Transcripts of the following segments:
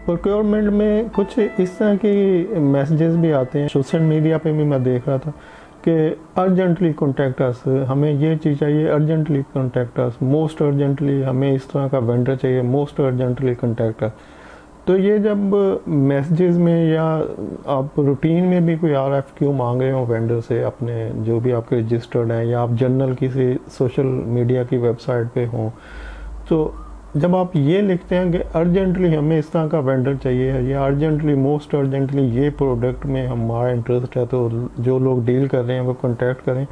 Procurement में कुछ इस तरह के मैसेजेस भी आते हैं, सोशल मीडिया पे भी मैं देख रहा था कि अर्जेंटली कॉन्टैक्ट अस, हमें ये चीज़ चाहिए, urgently contact us, most urgently हमें इस तरह का वेंडर चाहिए, मोस्ट अर्जेंटली कॉन्टैक्ट अस। तो ये जब मैसेजेस में या आप रूटीन में भी कोई RFQ मांग रहे हो वेंडर से, अपने जो भी आपके रजिस्टर्ड हैं, या आप जनरल किसी सोशल मीडिया की वेबसाइट पे हों, तो जब आप ये लिखते हैं कि अर्जेंटली हमें इस तरह का वेंडर चाहिए या अर्जेंटली मोस्ट अर्जेंटली ये प्रोडक्ट में हमारा इंटरेस्ट है, तो जो लोग डील कर रहे हैं वो कांटेक्ट करें,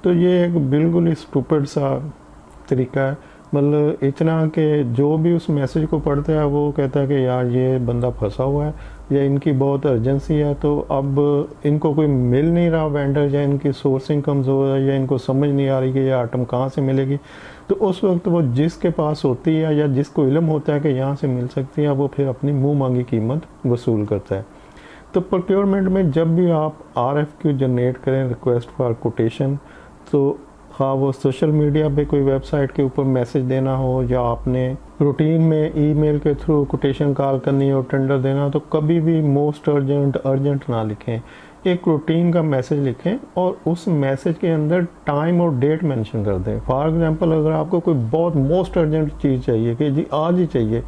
तो ये एक बिल्कुल ही स्टूपिड सा तरीका है। मतलब इतना कि जो भी उस मैसेज को पढ़ता है वो कहता है कि यार ये बंदा फंसा हुआ है या इनकी बहुत अर्जेंसी है, तो अब इनको कोई मिल नहीं रहा वेंडर, या इनकी सोर्सिंग कमज़ोर है, या इनको समझ नहीं आ रही कि ये आइटम कहाँ से मिलेगी। तो उस वक्त वो जिसके पास होती है या जिसको इल्म होता है कि यहाँ से मिल सकती है, वो फिर अपनी मुंह मांगी कीमत वसूल करता है। तो प्रोक्योरमेंट में जब भी आप RFQ जनरेट करें, रिक्वेस्ट फॉर कोटेशन, तो हाँ वो सोशल मीडिया पे कोई वेबसाइट के ऊपर मैसेज देना हो, या आपने रूटीन में ईमेल के थ्रू कोटेशन कॉल करनी हो, टेंडर देना हो, तो कभी भी मोस्ट अर्जेंट ना लिखें। एक रूटीन का मैसेज लिखें और उस मैसेज के अंदर टाइम और डेट मेंशन कर दें। फॉर एग्जांपल अगर आपको कोई बहुत मोस्ट अर्जेंट चीज़ चाहिए कि जी आज ही चाहिए,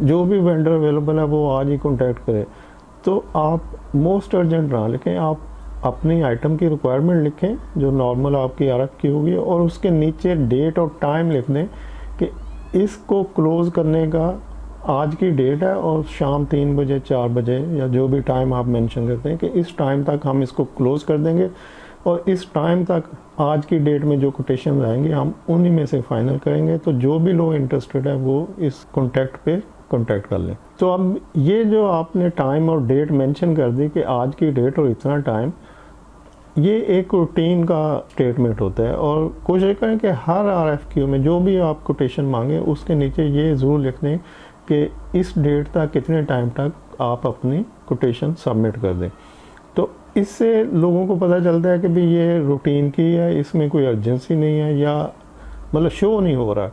जो भी वेंडर अवेलेबल है वो आज ही कॉन्टैक्ट करे, तो आप मोस्ट अर्जेंट ना लिखें, आप अपनी आइटम की रिक्वायरमेंट लिखें जो नॉर्मल आपकी RFQ होगी, और उसके नीचे डेट और टाइम लिख दें कि इसको क्लोज़ करने का आज की डेट है और शाम 3 बजे 4 बजे या जो भी टाइम आप मेंशन करते हैं कि इस टाइम तक हम इसको क्लोज़ कर देंगे, और इस टाइम तक आज की डेट में जो कोटेशन आएंगे हम उन्हीं में से फाइनल करेंगे। तो जो भी लोग इंटरेस्टेड है वो इस कॉन्टैक्ट पे कॉन्टैक्ट कर लें। तो अब ये जो आपने टाइम और डेट मेंशन कर दी कि आज की डेट और इतना टाइम, ये एक रूटीन का स्टेटमेंट होता है। और कोशिश करें कि हर RFQ में जो भी आप कोटेशन मांगे उसके नीचे ये ज़रूर लिख दें कि इस डेट तक कितने टाइम तक आप अपनी कोटेशन सबमिट कर दें। तो इससे लोगों को पता चलता है कि भाई ये रूटीन की है, इसमें कोई अर्जेंसी नहीं है, या मतलब शो नहीं हो रहा।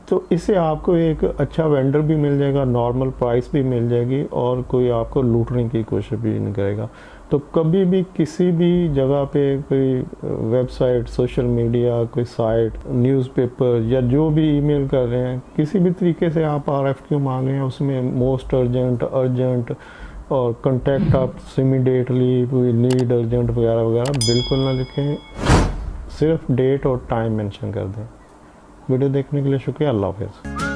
तो इससे आपको एक अच्छा वेंडर भी मिल जाएगा, नॉर्मल प्राइस भी मिल जाएगी, और कोई आपको लूटने की कोशिश भी नहीं करेगा। तो कभी भी किसी भी जगह पे कोई वेबसाइट, सोशल मीडिया, कोई साइट, न्यूज़पेपर, या जो भी ईमेल कर रहे हैं, किसी भी तरीके से आप RFQ मांग रहे हैं, उसमें मोस्ट अर्जेंट, अर्जेंट और कॉन्टैक्ट आप इमीडिएटली, कोई नीड अर्जेंट वगैरह वगैरह बिल्कुल ना लिखें। सिर्फ डेट और टाइम मेंशन कर दें। वीडियो देखने के लिए शुक्रिया। अल्लाह हाफ़िज़।